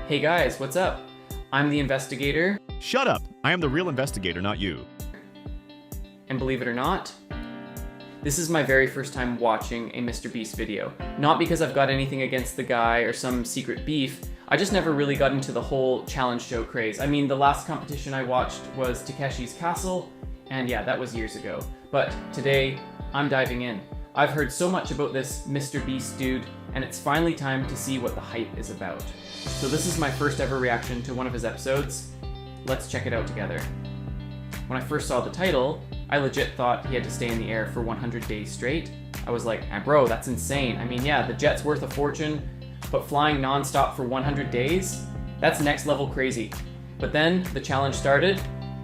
Hey guys, what's up? I'm the Investigator. Shut up! I am the real investigator, not you. And believe it or not, this is my very first time watching a MrBeast video. Not because I've got anything against the guy or some secret beef, I just never really got into the whole challenge show craze. I mean, the last competition I watched was Takeshi's Castle, and yeah, that was years ago. But today, I'm diving in. I've heard so much about this MrBeast dude, and it's finally time to see what the hype is about. So this is my first ever reaction to one of his episodes. Let's check it out together. When I first saw the title, I legit thought he had to stay in the air for 100 days straight. I was like, bro, that's insane. I mean, yeah, the jet's worth a fortune, but flying non-stop for 100 days? That's next level crazy. But then the challenge started,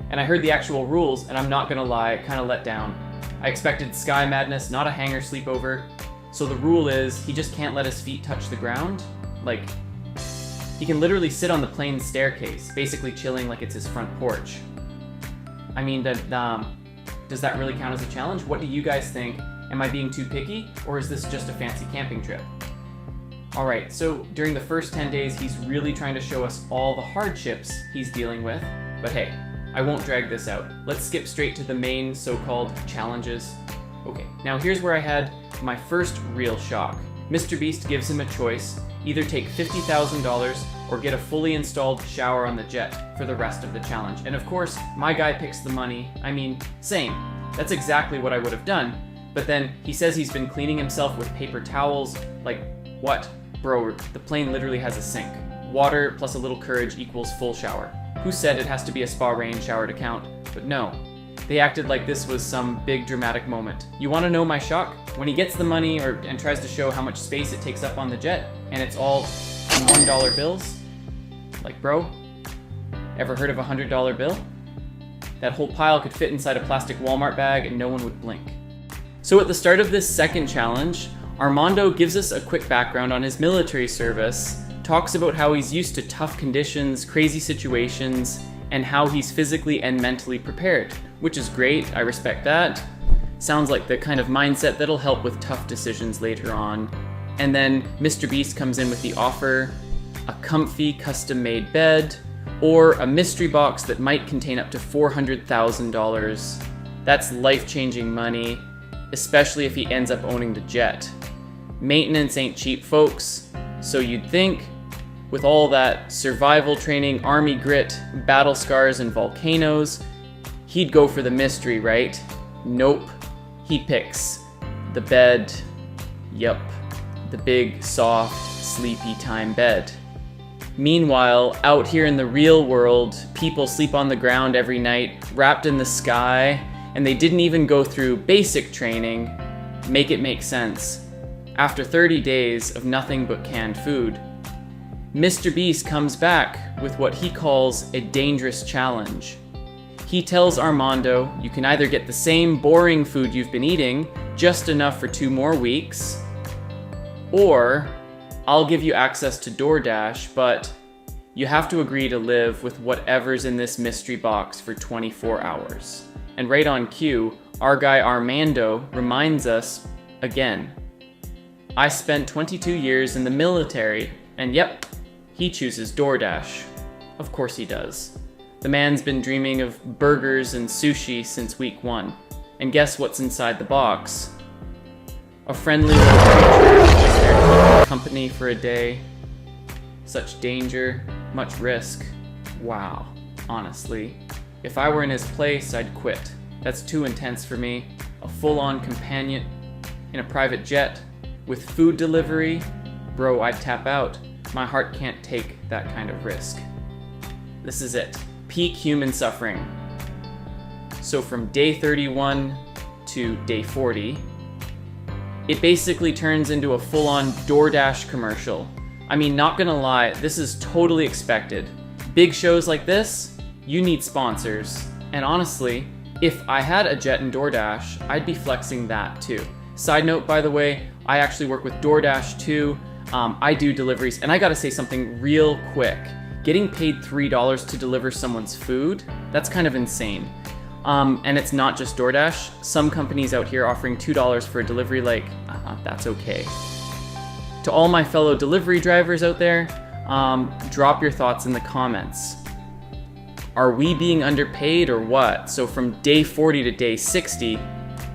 and I heard the actual rules, and I'm not gonna lie, kinda let down. I expected sky madness, not a hangar sleepover. So the rule is, he just can't let his feet touch the ground. Like, he can literally sit on the plane staircase, basically chilling like it's his front porch. I mean, does that really count as a challenge? What do you guys think? Am I being too picky, or is this just a fancy camping trip? Alright, so during the first 10 days, he's really trying to show us all the hardships he's dealing with. But hey, I won't drag this out. Let's skip straight to the main so-called challenges. Okay, now here's where I had my first real shock. MrBeast gives him a choice: either take $50,000 or get a fully installed shower on the jet for the rest of the challenge. And of course, my guy picks the money. I mean, same. That's exactly what I would have done. But then he says he's been cleaning himself with paper towels. Like, what? Bro, the plane literally has a sink. Water plus a little courage equals full shower. Who said it has to be a spa rain shower to count? But no. They acted like this was some big dramatic moment. You want to know my shock? When he gets the money and tries to show how much space it takes up on the jet, and it's all in $1 bills? Like, bro, ever heard of a $100 bill? That whole pile could fit inside a plastic Walmart bag and no one would blink. So at the start of this second challenge, Armando gives us a quick background on his military service, talks about how he's used to tough conditions, crazy situations, and how he's physically and mentally prepared, which is great. I respect that. Sounds like the kind of mindset that'll help with tough decisions later on. And then MrBeast comes in with the offer: a comfy custom-made bed, or a mystery box that might contain up to $400,000. That's life-changing money, especially if he ends up owning the jet. Maintenance ain't cheap, folks, so you'd think, with all that survival training, army grit, battle scars, and volcanoes, he'd go for the mystery, right? Nope. He picks the bed. Yup. The big, soft, sleepy time bed. Meanwhile, out here in the real world, people sleep on the ground every night, wrapped in the sky, and they didn't even go through basic training. Make it make sense. After 30 days of nothing but canned food, MrBeast comes back with what he calls a dangerous challenge. He tells Armando, you can either get the same boring food you've been eating, just enough for 2 more weeks, or I'll give you access to DoorDash, but you have to agree to live with whatever's in this mystery box for 24 hours. And right on cue, our guy Armando reminds us again, I spent 22 years in the military, and yep, he chooses DoorDash. Of course he does. The man's been dreaming of burgers and sushi since week 1. And guess what's inside the box? A friendly little creature just there to keep company for a day. Such danger, much risk. Wow, honestly. If I were in his place, I'd quit. That's too intense for me. A full-on companion in a private jet with food delivery? Bro, I'd tap out. My heart can't take that kind of risk. This is it. Peak human suffering. So from day 31 to day 40, it basically turns into a full-on DoorDash commercial. I mean, not gonna lie, this is totally expected. Big shows like this, you need sponsors. And honestly, if I had a jet in DoorDash, I'd be flexing that too. Side note, by the way, I actually work with DoorDash too. I do deliveries, and I gotta say something real quick. Getting paid $3 to deliver someone's food, that's kind of insane. And it's not just DoorDash. Some companies out here offering $2 for a delivery, like, that's okay. To all my fellow delivery drivers out there, Drop your thoughts in the comments. Are we being underpaid or what? So from day 40 to day 60,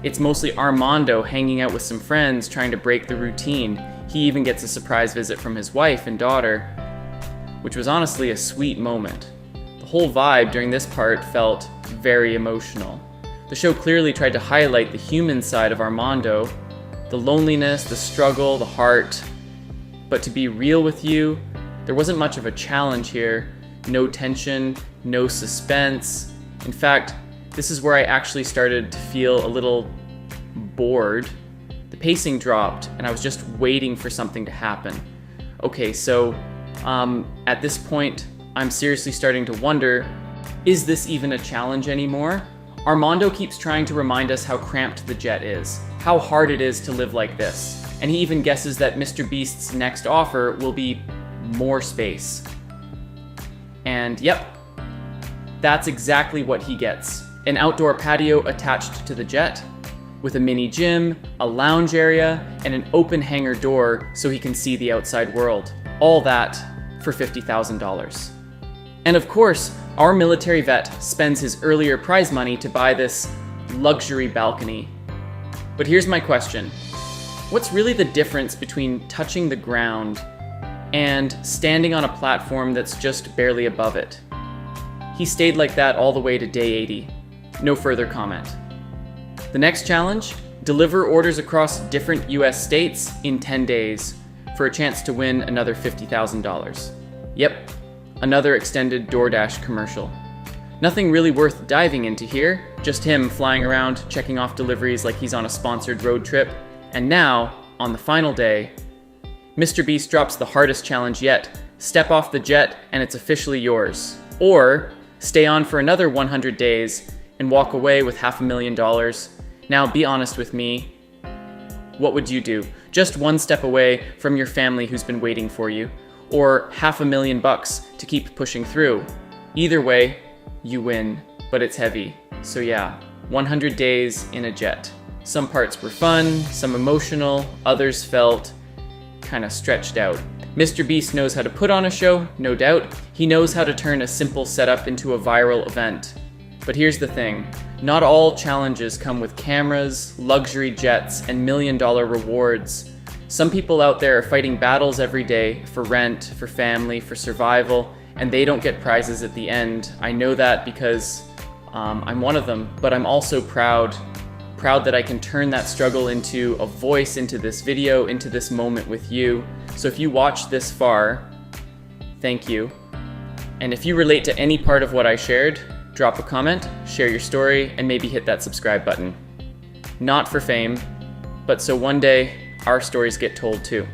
it's mostly Armando hanging out with some friends trying to break the routine. He even gets a surprise visit from his wife and daughter, which was honestly a sweet moment. The whole vibe during this part felt very emotional. The show clearly tried to highlight the human side of Armando, the loneliness, the struggle, the heart. But to be real with you, there wasn't much of a challenge here. No tension, no suspense. In fact, this is where I actually started to feel a little bored. The pacing dropped and I was just waiting for something to happen. Okay, so at this point, I'm seriously starting to wonder, is this even a challenge anymore? Armando keeps trying to remind us how cramped the jet is, how hard it is to live like this, and he even guesses that MrBeast's next offer will be more space. And yep, that's exactly what he gets. An outdoor patio attached to the jet, with a mini gym, a lounge area, and an open hangar door so he can see the outside world. All that for $50,000. And of course, our military vet spends his earlier prize money to buy this luxury balcony. But here's my question. What's really the difference between touching the ground and standing on a platform that's just barely above it? He stayed like that all the way to day 80. No further comment. The next challenge, deliver orders across different US states in 10 days for a chance to win another $50,000. Yep, another extended DoorDash commercial. Nothing really worth diving into here, just him flying around checking off deliveries like he's on a sponsored road trip. And now, on the final day, MrBeast drops the hardest challenge yet. Step off the jet and it's officially yours. Or stay on for another 100 days and walk away with $500,000. Now be honest with me, what would you do? Just one step away from your family who's been waiting for you, or $500,000 to keep pushing through. Either way, you win, but it's heavy. So yeah, 100 days in a jet. Some parts were fun, some emotional, others felt kind of stretched out. MrBeast knows how to put on a show, no doubt. He knows how to turn a simple setup into a viral event. But here's the thing, not all challenges come with cameras, luxury jets, and $1 million rewards. Some people out there are fighting battles every day for rent, for family, for survival, and they don't get prizes at the end. I know that because I'm one of them, but I'm also proud that I can turn that struggle into a voice, into this video, into this moment with you. So if you watched this far, thank you. And if you relate to any part of what I shared, drop a comment, share your story, and maybe hit that subscribe button. Not for fame, but so one day our stories get told too.